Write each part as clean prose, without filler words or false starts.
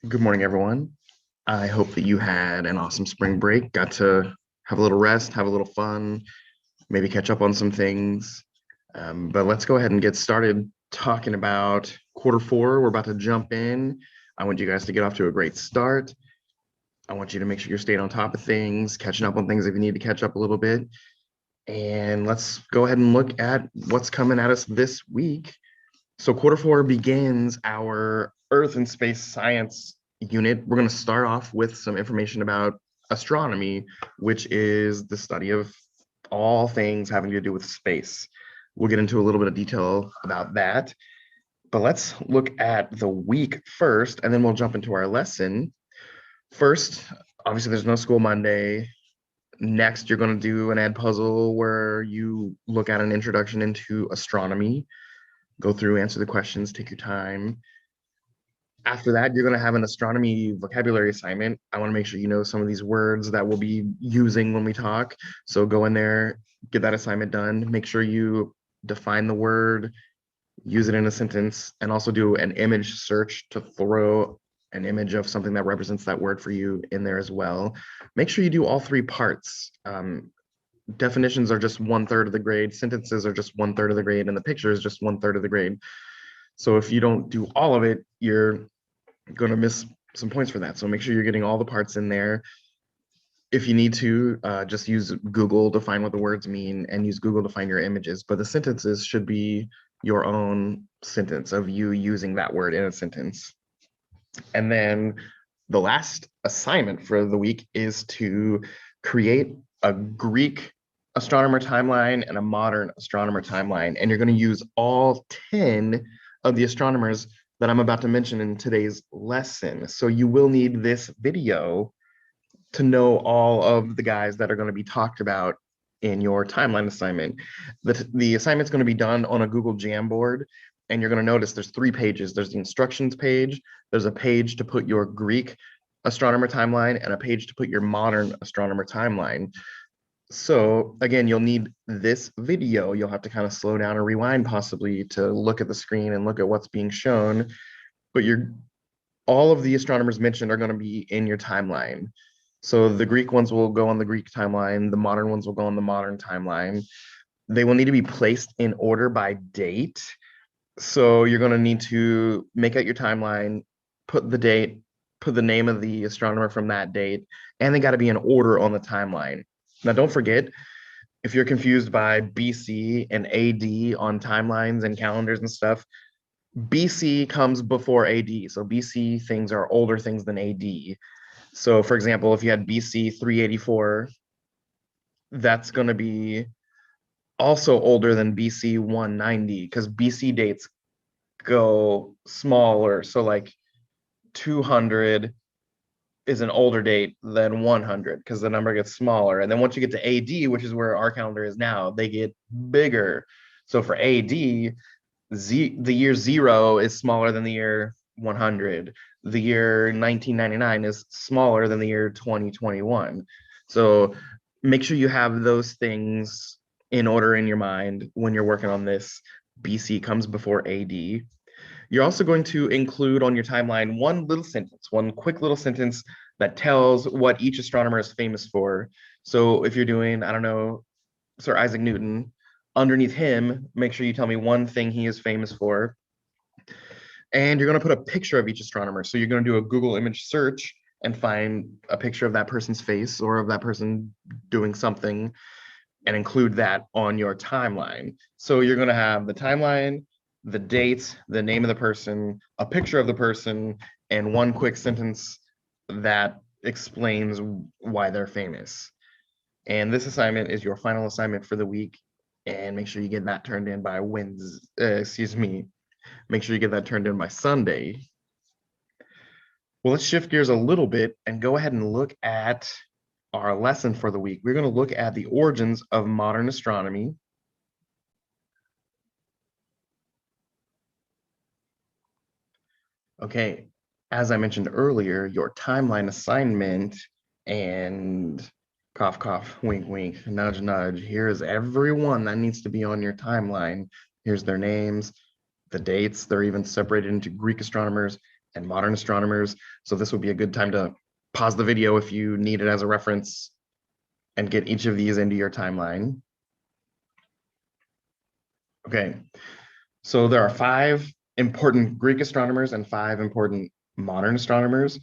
Good morning, everyone. I hope that you had an awesome spring break, got to have a little rest, have a little fun, maybe catch up on some things. But let's go ahead and get started talking about quarter four. We're about to jump in. I want you guys to get off to a great start. I want you to make sure you're staying on top of things, catching up on things if you need to catch up a little bit. And let's go ahead and look at what's coming at us this week. So quarter four begins our Earth and Space Science unit. We're going to start off with some information about astronomy, which is the study of all things having to do with space. We'll get into a little bit of detail about that. But let's look at the week first, and then we'll jump into our lesson. First, obviously, there's no school Monday. Next, you're going to do an Edpuzzle where you look at an introduction into astronomy, go through, answer the questions, take your time. After that, you're going to have an astronomy vocabulary assignment. I want to make sure you know some of these words that we'll be using when we talk. So go in there, get that assignment done. Make sure you define the word, use it in a sentence, and also do an image search to throw an image of something that represents that word for you in there as well. Make sure you do all three parts. Definitions are just 1/3 of the grade, sentences are just 1/3 of the grade, and the picture is just 1/3 of the grade. So if you don't do all of it, you're going to miss some points for that. So make sure you're getting all the parts in there. If you need to, just use Google to find what the words mean and use Google to find your images. But the sentences should be your own sentence of you using that word in a sentence. And then the last assignment for the week is to create a Greek astronomer timeline and a modern astronomer timeline. And you're going to use all 10 of the astronomers that I'm about to mention in today's lesson. So you will need this video to know all of the guys that are going to be talked about in your timeline assignment. The assignment's going to be done on a Google Jamboard, and you're going to notice there's 3 pages. There's the instructions page, there's a page to put your Greek astronomer timeline, and a page to put your modern astronomer timeline. So again, you'll need this video. You'll have to kind of slow down or rewind possibly to look at the screen and look at what's being shown. But all of the astronomers mentioned are going to be in your timeline. So the Greek ones will go on the Greek timeline. The modern ones will go on the modern timeline. They will need to be placed in order by date. So you're going to need to make out your timeline, put the date, put the name of the astronomer from that date, and they got to be in order on the timeline. Now, don't forget, if you're confused by BC and AD on timelines and calendars and stuff, BC comes before AD. So BC things are older things than AD. So for example, if you had BC 384, that's going to be also older than BC 190 because BC dates go smaller. So like 200 is an older date than 100 because the number gets smaller. And then once you get to AD, which is where our calendar is now, they get bigger. So for AD, the year 0 is smaller than the year 100. The year 1999 is smaller than the year 2021. So make sure you have those things in order in your mind when you're working on this. BC comes before AD. You're also going to include on your timeline one quick little sentence that tells what each astronomer is famous for. So if you're doing, I don't know, Sir Isaac Newton, underneath him, make sure you tell me one thing he is famous for. And you're going to put a picture of each astronomer. So you're going to do a Google image search and find a picture of that person's face or of that person doing something and include that on your timeline. So you're going to have the timeline, the dates, the name of the person, a picture of the person, and one quick sentence that explains why they're famous. And this assignment is your final assignment for the week. And make sure you get that turned in by make sure you get that turned in by Sunday. Well, let's shift gears a little bit and go ahead and look at our lesson for the week. We're going to look at the origins of modern astronomy. Okay, as I mentioned earlier, your timeline assignment and cough, cough, wink, wink, nudge, nudge. Here's everyone that needs to be on your timeline. Here's their names, the dates. They're even separated into Greek astronomers and modern astronomers. So this would be a good time to pause the video if you need it as a reference and get each of these into your timeline. Okay, so there are 5 important Greek astronomers and 5 important modern astronomers.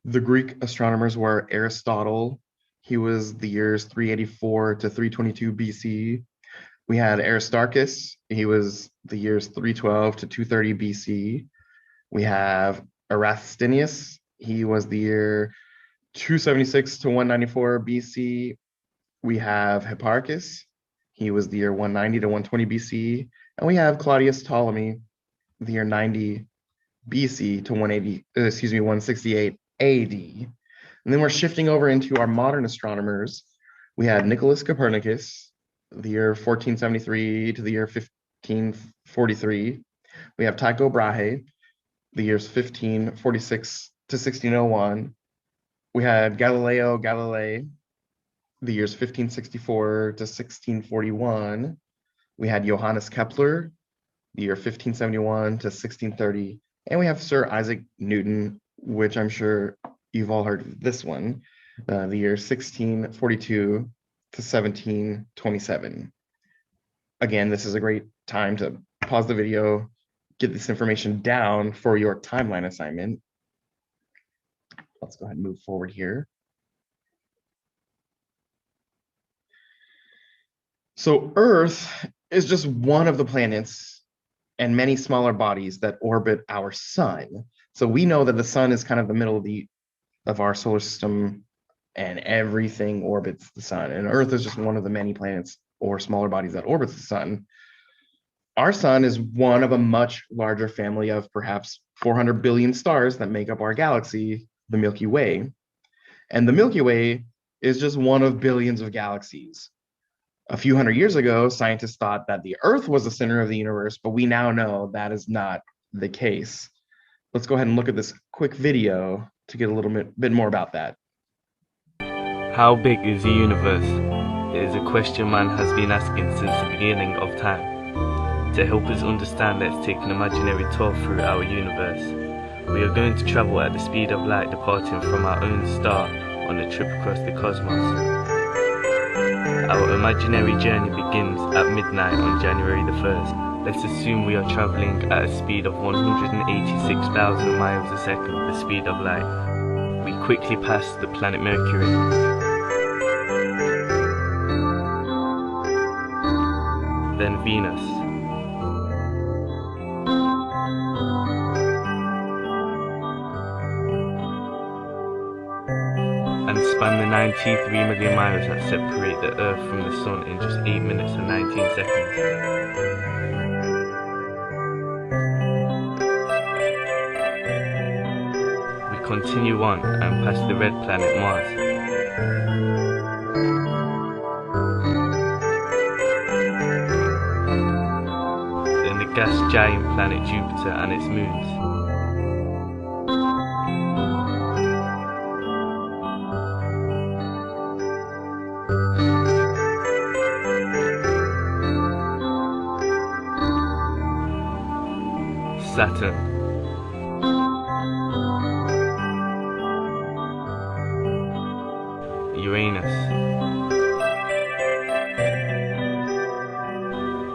The Greek astronomers were Aristotle. He was the years 384 to 322 BC. We had Aristarchus. He was the years 312 to 230 BC. We have Eratosthenes. He was the year 276 to 194 BC. We have Hipparchus. He was the year 190 to 120 BC. And we have Claudius Ptolemy, the year 90 BC to 168 AD. And then we're shifting over into our modern astronomers. We had Nicolaus Copernicus, the year 1473 to the year 1543. We have Tycho Brahe, the years 1546 to 1601. We had Galileo Galilei, the years 1564 to 1641. We had Johannes Kepler, the year 1571 to 1630. And we have Sir Isaac Newton, which I'm sure you've all heard of this one, the year 1642 to 1727. Again, this is a great time to pause the video, get this information down for your timeline assignment. Let's go ahead and move forward here. So Earth is just one of the planets and many smaller bodies that orbit our sun. So we know that the sun is kind of the middle of our solar system, and everything orbits the sun. And Earth is just one of the many planets or smaller bodies that orbits the sun. Our sun is one of a much larger family of perhaps 400 billion stars that make up our galaxy, the Milky Way. And the Milky Way is just one of billions of galaxies. A few hundred years ago, scientists thought that the Earth was the center of the universe, but we now know that is not the case. Let's go ahead and look at this quick video to get a little bit more about that. How big is the universe? It is a question man has been asking since the beginning of time. To help us understand, let's take an imaginary tour through our universe. We are going to travel at the speed of light departing from our own star on a trip across the cosmos. Our imaginary journey begins at midnight on January the 1st. Let's assume we are traveling at a speed of 186,000 miles a second, the speed of light. We quickly pass the planet Mercury. Then Venus. And span the 93 million miles that separate the Earth from the Sun in just 8 minutes and 19 seconds. We continue on and pass the red planet Mars. Then the gas giant planet Jupiter and its moons. Saturn. Uranus.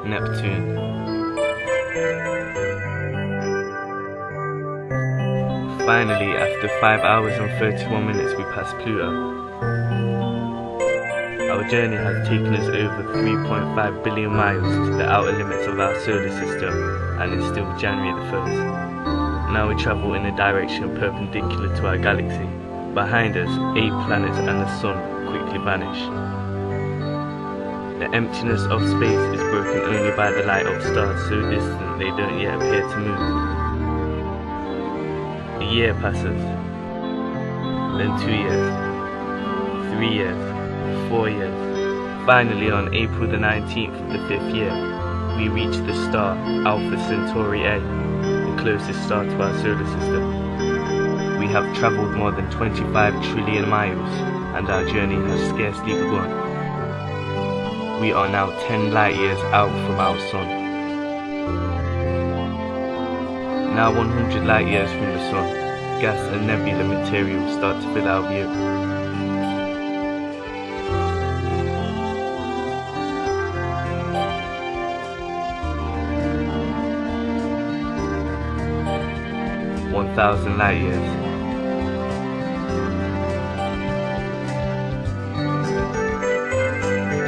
Neptune. Finally, after 5 hours and 31 minutes, we pass Pluto. Our journey has taken us over 3.5 billion miles to the outer limits of our solar system, and it's still January the 1st. Now we travel in a direction perpendicular to our galaxy. Behind us, 8 planets and the Sun quickly vanish. The emptiness of space is broken only by the light of stars so distant they don't yet appear to move. A year passes, then 2 years, 3 years, 4 years. Finally, on April the 19th of the 5th year, we reach the star Alpha Centauri A, the closest star to our solar system. We have travelled more than 25 trillion miles, and our journey has scarcely begun. We are now 10 light years out from our Sun. Now 100 light years from the Sun. gas and nebula materials start to fill our view. Thousand light years.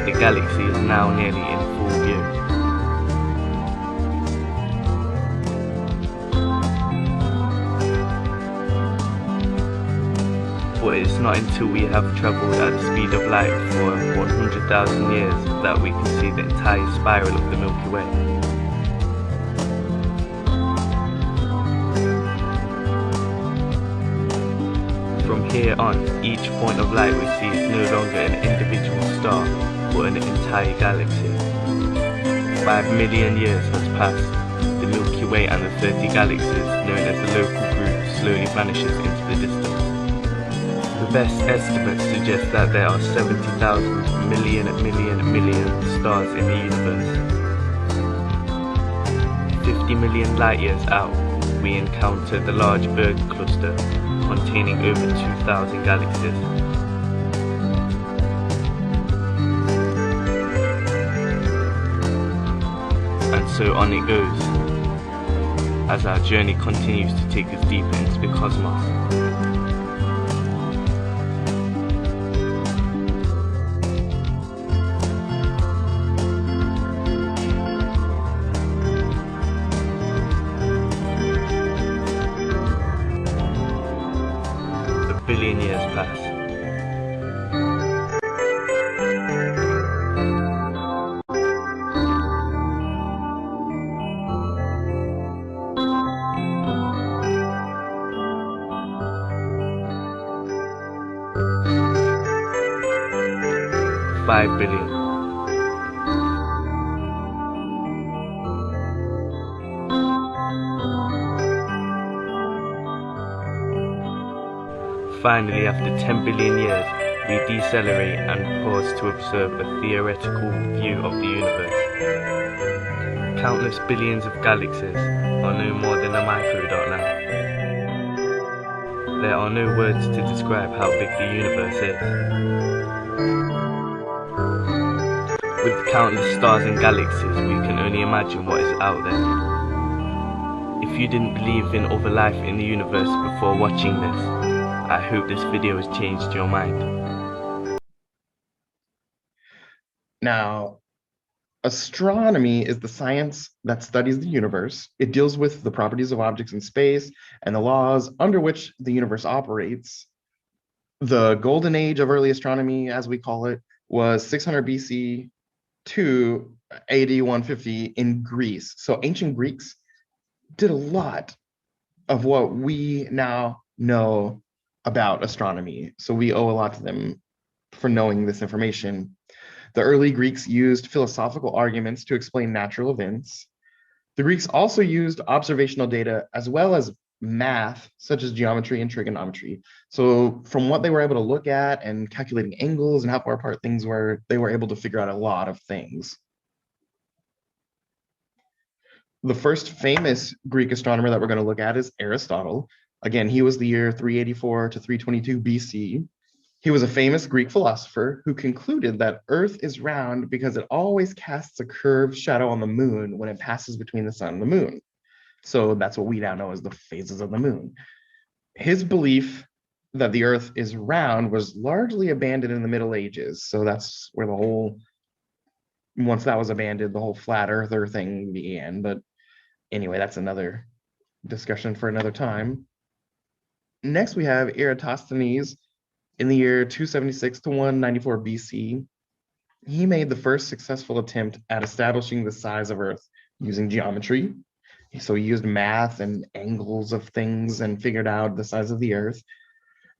The galaxy is now nearly in full view. But it's not until we have travelled at the speed of light for 100,000 years that we can see the entire spiral of the Milky Way. From here on, each point of light we see is no longer an individual star, but an entire galaxy. 5 million years has passed. The Milky Way and the 30 galaxies, known as the local group, slowly vanishes into the distance. The best estimates suggest that there are 70,000 million stars in the universe. 50 million light years out, we encounter the large Virgo cluster, containing over 2,000 galaxies. And so on it goes, as our journey continues to take us deeper into the cosmos. Billion years pass. $5 billion. Finally, after 10 billion years, we decelerate and pause to observe a theoretical view of the universe. Countless billions of galaxies are no more than a microdot now. There are no words to describe how big the universe is. With countless stars and galaxies, we can only imagine what is out there. If you didn't believe in other life in the universe before watching this, I hope this video has changed your mind. Now, astronomy is the science that studies the universe. It deals with the properties of objects in space and the laws under which the universe operates. The golden age of early astronomy, as we call it, was 600 BC to AD 150 in Greece. So ancient Greeks did a lot of what we now know about astronomy. So we owe a lot to them for knowing this information. The early Greeks used philosophical arguments to explain natural events. The Greeks also used observational data as well as math, such as geometry and trigonometry. So from what they were able to look at and calculating angles and how far apart things were, they were able to figure out a lot of things. The first famous Greek astronomer that we're going to look at is Aristotle. Again, he was the year 384 to 322 BC. He was a famous Greek philosopher who concluded that Earth is round because it always casts a curved shadow on the moon when it passes between the sun and the moon. So that's what we now know as the phases of the moon. His belief that the Earth is round was largely abandoned in the Middle Ages. So that's where once that was abandoned, the whole flat earther thing began. But anyway, that's another discussion for another time. Next, we have Eratosthenes in the year 276 to 194 BC. He made the first successful attempt at establishing the size of Earth using geometry. So he used math and angles of things and figured out the size of the Earth.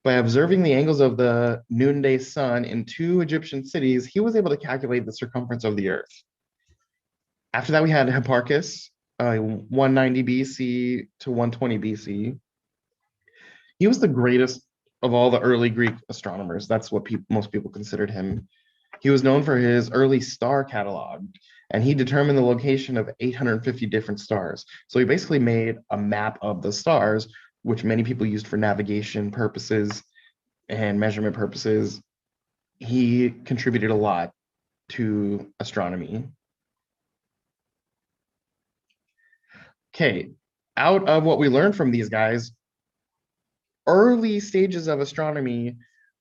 By observing the angles of the noonday sun in 2 Egyptian cities, he was able to calculate the circumference of the Earth. After that, we had Hipparchus, 190 BC to 120 BC. He was the greatest of all the early Greek astronomers. That's what most people considered him. He was known for his early star catalog, and he determined the location of 850 different stars. So he basically made a map of the stars, which many people used for navigation purposes and measurement purposes. He contributed a lot to astronomy. Okay, out of what we learned from these guys, early stages of astronomy,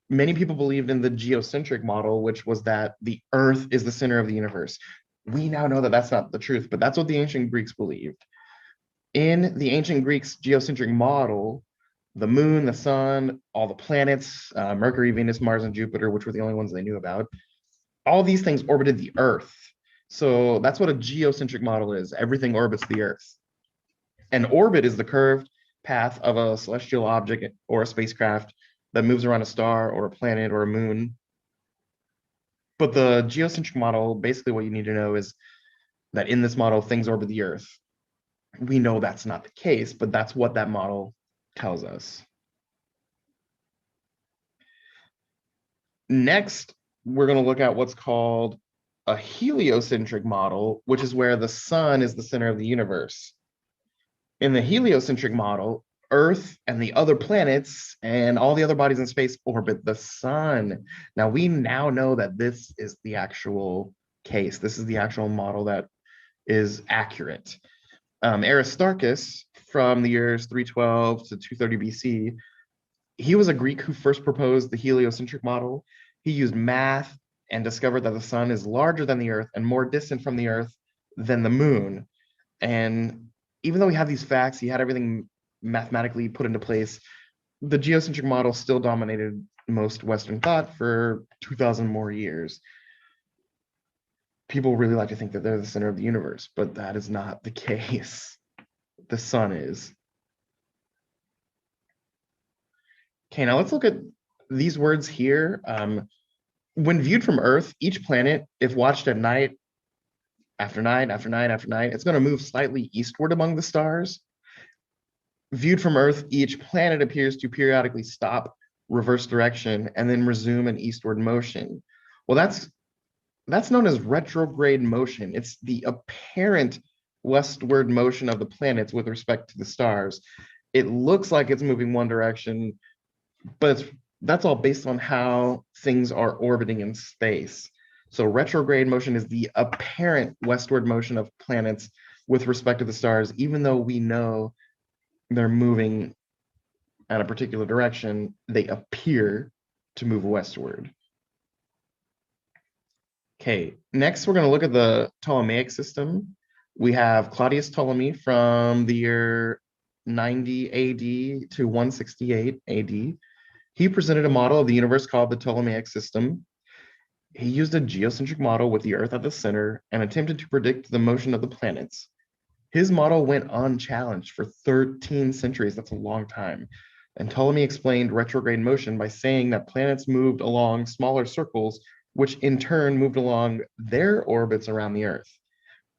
many people believed in the geocentric model, which was that the Earth is the center of the universe. We now know that that's not the truth, but that's what the ancient Greeks believed. In the ancient Greeks' geocentric model, the moon, the sun, all the planets, Mercury, Venus, Mars, and Jupiter, which were the only ones they knew about, all these things orbited the Earth. So that's what a geocentric model is. Everything orbits the Earth. An orbit is the curved path of a celestial object or a spacecraft that moves around a star or a planet or a moon. But the geocentric model, basically what you need to know is that in this model, things orbit the Earth. We know that's not the case, but that's what that model tells us. Next, we're going to look at what's called a heliocentric model, which is where the sun is the center of the universe. In the heliocentric model, Earth and the other planets and all the other bodies in space orbit the sun. Now, we now know that this is the actual case. This is the actual model that is accurate. Aristarchus, from the years 312 to 230 BC, he was a Greek who first proposed the heliocentric model. He used math and discovered that the sun is larger than the Earth and more distant from the Earth than the moon. And even though he had these facts, he had everything mathematically put into place, the geocentric model still dominated most Western thought for 2,000 more years. People really like to think that they're the center of the universe, but that is not the case. The sun is. Okay, now let's look at these words here. When viewed from Earth, each planet, if watched at night, after night, after night, after night, it's going to move slightly eastward among the stars. Viewed from Earth, each planet appears to periodically stop, reverse direction, and then resume an eastward motion. Well, that's known as retrograde motion. It's the apparent westward motion of the planets with respect to the stars. It looks like it's moving one direction, but that's all based on how things are orbiting in space. So retrograde motion is the apparent westward motion of planets with respect to the stars, even though we know they're moving at a particular direction, they appear to move westward. Okay, next we're going to look at the Ptolemaic system. We have Claudius Ptolemy from the year 90 AD to 168 AD. He presented a model of the universe called the Ptolemaic System. He used a geocentric model with the Earth at the center and attempted to predict the motion of the planets. His model went unchallenged for 13 centuries. That's a long time. And Ptolemy explained retrograde motion by saying that planets moved along smaller circles, which in turn moved along their orbits around the Earth.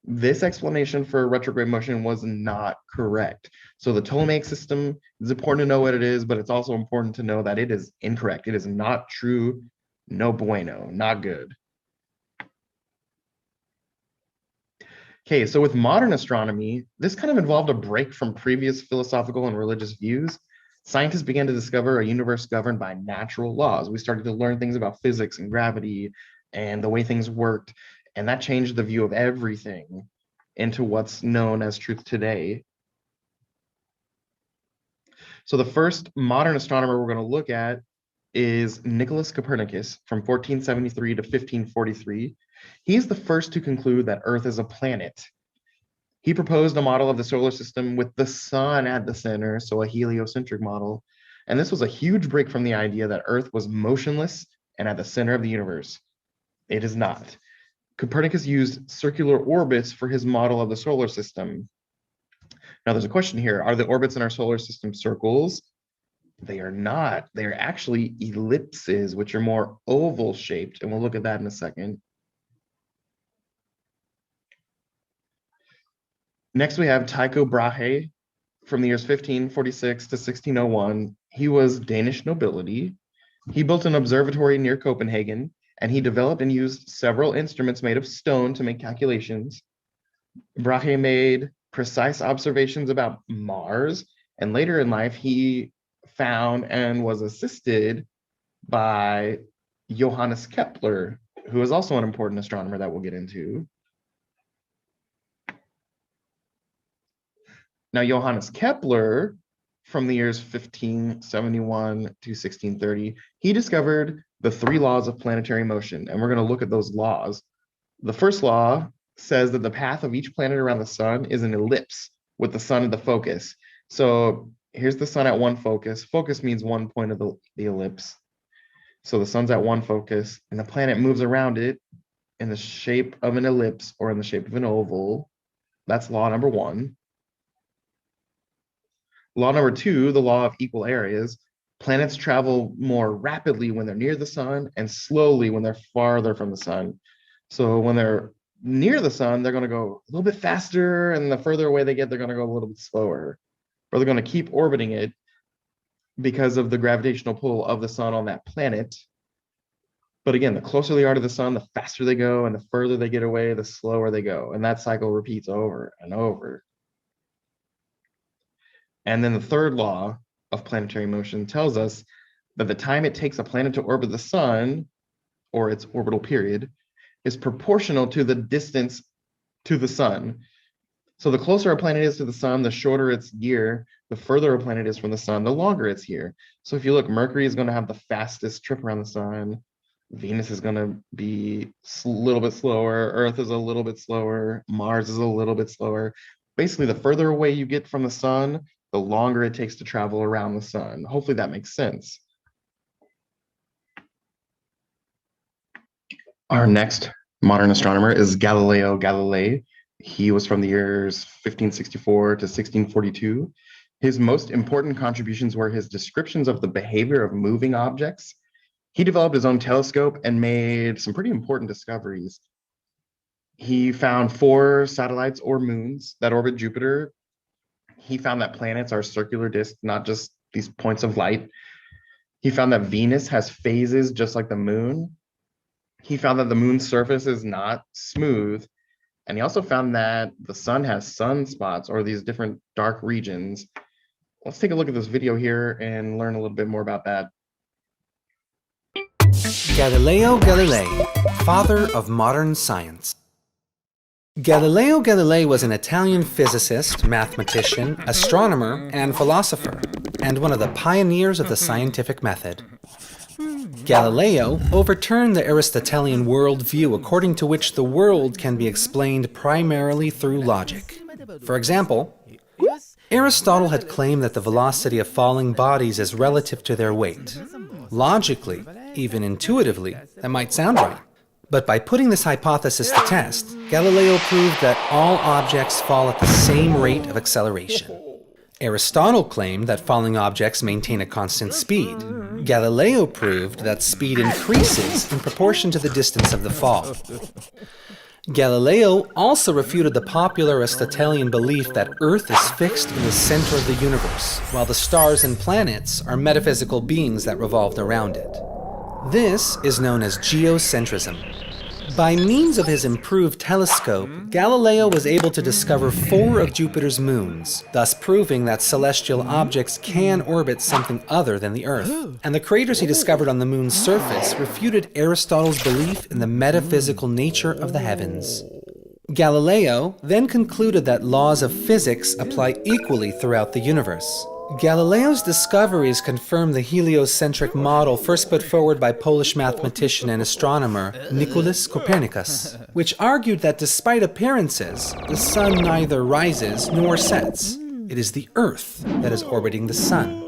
This explanation for retrograde motion was not correct. So the Ptolemaic system, is important to know what it is, but it's also important to know that it is incorrect. It is not true, no bueno, not good. Okay, so with modern astronomy, this kind of involved a break from previous philosophical and religious views. Scientists began to discover a universe governed by natural laws. We started to learn things about physics and gravity and the way things worked, and that changed the view of everything into what's known as truth today. So the first modern astronomer we're going to look at is Nicolaus Copernicus from 1473 to 1543. He's the first to conclude that Earth is a planet. He proposed a model of the solar system with the sun at the center, so a heliocentric model. And this was a huge break from the idea that Earth was motionless and at the center of the universe. It is not. Copernicus used circular orbits for his model of the solar system. Now there's a question here. Are the orbits in our solar system circles? They are not. They are actually ellipses, which are more oval shaped. And we'll look at that in a second. Next, we have Tycho Brahe from the years 1546 to 1601. He was Danish nobility. He built an observatory near Copenhagen, and he developed and used several instruments made of stone to make calculations. Brahe made precise observations about Mars And later in life, he found and was assisted by Johannes Kepler, who is also an important astronomer that we'll get into. Now, Johannes Kepler, from the years 1571 to 1630, he discovered the 3 laws of planetary motion, and we're going to look at those laws. The first law says that the path of each planet around the sun is an ellipse with the sun at the focus. So here's the sun at one focus. Focus means one point of the ellipse. So the sun's at one focus, and the planet moves around it in the shape of an ellipse or in the shape of an oval. That's law number 1. Law number 2, the law of equal areas. Planets travel more rapidly when they're near the sun and slowly when they're farther from the sun. So when they're near the sun, they're going to go a little bit faster, and the further away they get, they're going to go a little bit slower. Or they're going to keep orbiting it because of the gravitational pull of the sun on that planet. But again, the closer they are to the sun, the faster they go, and the further they get away, the slower they go. And that cycle repeats over and over. And then the third law of planetary motion tells us that the time it takes a planet to orbit the sun, or its orbital period, is proportional to the distance to the sun. So the closer a planet is to the sun, the shorter its year. The further a planet is from the sun, the longer its year. So if you look, Mercury is going to have the fastest trip around the sun. Venus is going to be a little bit slower. Earth is a little bit slower. Mars is a little bit slower. Basically, the further away you get from the sun, the longer it takes to travel around the sun. Hopefully that makes sense. Our next modern astronomer is Galileo Galilei. He was from the years 1564 to 1642. His most important contributions were his descriptions of the behavior of moving objects. He developed his own telescope and made some pretty important discoveries. He found 4 satellites or moons that orbit Jupiter. He found that planets are circular disks, not just these points of light. He found that Venus has phases just like the moon. He found that the moon's surface is not smooth. And he also found that the sun has sunspots, or these different dark regions. Let's take a look at this video here and learn a little bit more about that. Galileo Galilei, father of modern science. Galileo Galilei was an Italian physicist, mathematician, astronomer, and philosopher, and one of the pioneers of the scientific method. Galileo overturned the Aristotelian worldview according to which the world can be explained primarily through logic. For example, Aristotle had claimed that the velocity of falling bodies is relative to their weight. Logically, even intuitively, that might sound right. But by putting this hypothesis to test, Galileo proved that all objects fall at the same rate of acceleration. Aristotle claimed that falling objects maintain a constant speed. Galileo proved that speed increases in proportion to the distance of the fall. Galileo also refuted the popular Aristotelian belief that Earth is fixed in the center of the universe, while the stars and planets are metaphysical beings that revolved around it. This is known as geocentrism. By means of his improved telescope, Galileo was able to discover 4 of Jupiter's moons, thus proving that celestial objects can orbit something other than the Earth. And the craters he discovered on the moon's surface refuted Aristotle's belief in the metaphysical nature of the heavens. Galileo then concluded that laws of physics apply equally throughout the universe. Galileo's discoveries confirmed the heliocentric model first put forward by Polish mathematician and astronomer Nicolaus Copernicus, which argued that despite appearances, the sun neither rises nor sets. It is the Earth that is orbiting the sun.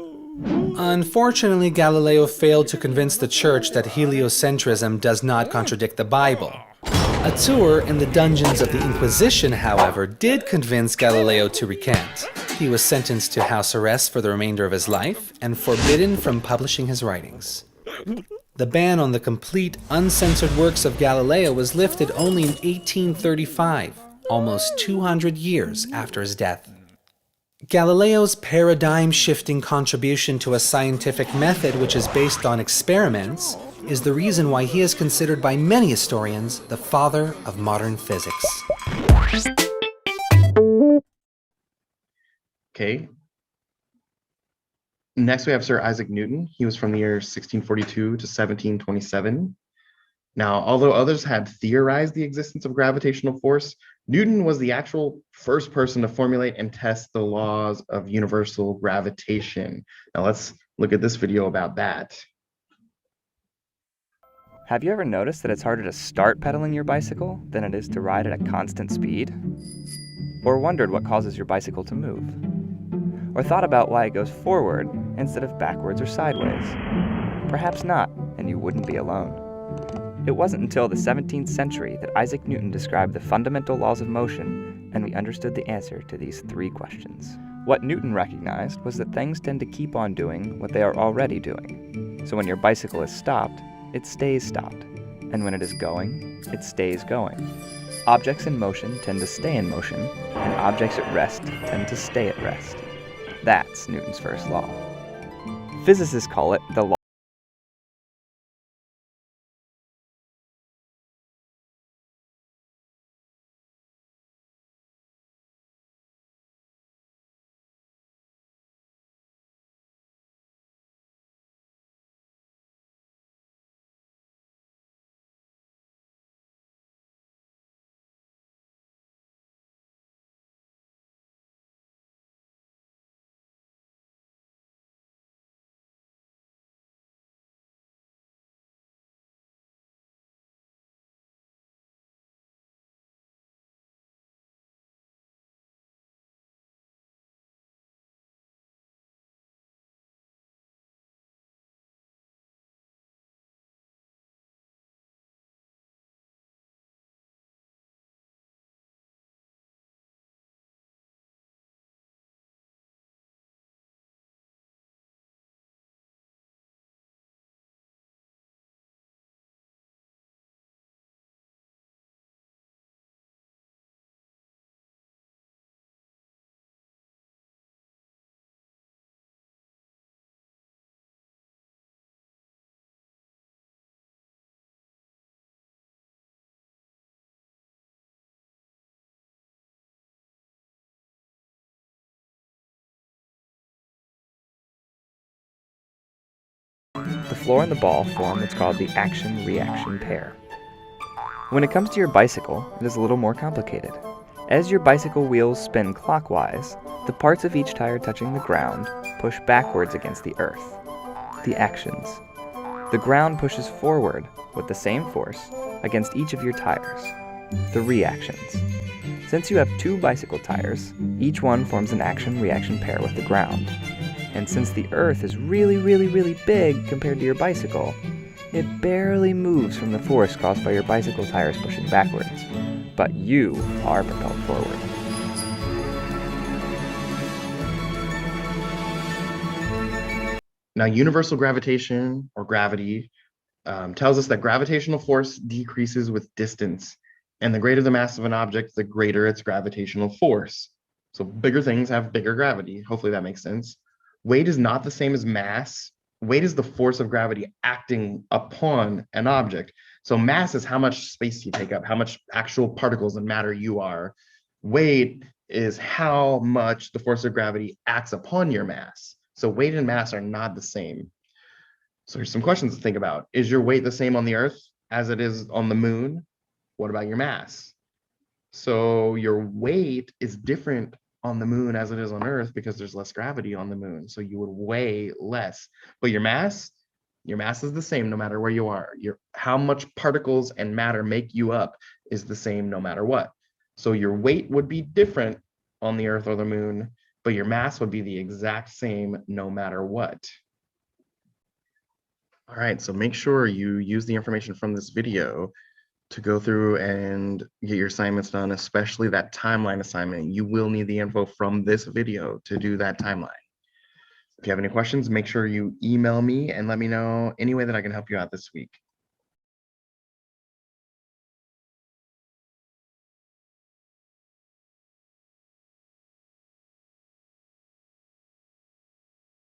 Unfortunately, Galileo failed to convince the Church that heliocentrism does not contradict the Bible. A tour in the dungeons of the Inquisition, however, did convince Galileo to recant. He was sentenced to house arrest for the remainder of his life and forbidden from publishing his writings. The ban on the complete, uncensored works of Galileo was lifted only in 1835, almost 200 years after his death. Galileo's paradigm-shifting contribution to a scientific method which is based on experiments is the reason why he is considered by many historians the father of modern physics. Okay, Next, we have Sir Isaac Newton. He was from the year 1642 to 1727. Now, although others had theorized the existence of gravitational force, Newton was the actual first person to formulate and test the laws of universal gravitation. Now, let's look at this video about that. Have you ever noticed that it's harder to start pedaling your bicycle than it is to ride at a constant speed? Or wondered what causes your bicycle to move? Or thought about why it goes forward instead of backwards or sideways? Perhaps not, and you wouldn't be alone. It wasn't until the 17th century that Isaac Newton described the fundamental laws of motion, and we understood the answer to these three questions. What Newton recognized was that things tend to keep on doing what they are already doing. So when your bicycle is stopped, it stays stopped. And when it is going, it stays going. Objects in motion tend to stay in motion, and objects at rest tend to stay at rest. That's Newton's first law. Physicists call it the law. The floor and the ball form what's called the action-reaction pair. When it comes to your bicycle, it is a little more complicated. As your bicycle wheels spin clockwise, the parts of each tire touching the ground push backwards against the earth, the actions. The ground pushes forward with the same force against each of your tires, the reactions. Since you have two bicycle tires, each one forms an action-reaction pair with the ground. And since the earth is really, really, really big compared to your bicycle, it barely moves from the force caused by your bicycle tires pushing backwards. But you are propelled forward. Now, universal gravitation, or gravity, tells us that gravitational force decreases with distance. And the greater the mass of an object, the greater its gravitational force. So bigger things have bigger gravity. Hopefully that makes sense. Weight is not the same as mass. Weight is the force of gravity acting upon an object. So mass is how much space you take up, how much actual particles and matter you are. Weight is how much the force of gravity acts upon your mass. So weight and mass are not the same. So here's some questions to think about. Is your weight the same on the Earth as it is on the moon? What about your mass? So your weight is different on the moon as it is on Earth because there's less gravity on the moon. So you would weigh less. But your mass is the same no matter where you are. How much particles and matter make you up is the same no matter what. So your weight would be different on the Earth or the moon, but your mass would be the exact same no matter what. All right, so make sure you use the information from this video to go through and get your assignments done, especially that timeline assignment. You will need the info from this video to do that timeline. If you have any questions, make sure you email me and let me know any way that I can help you out this week.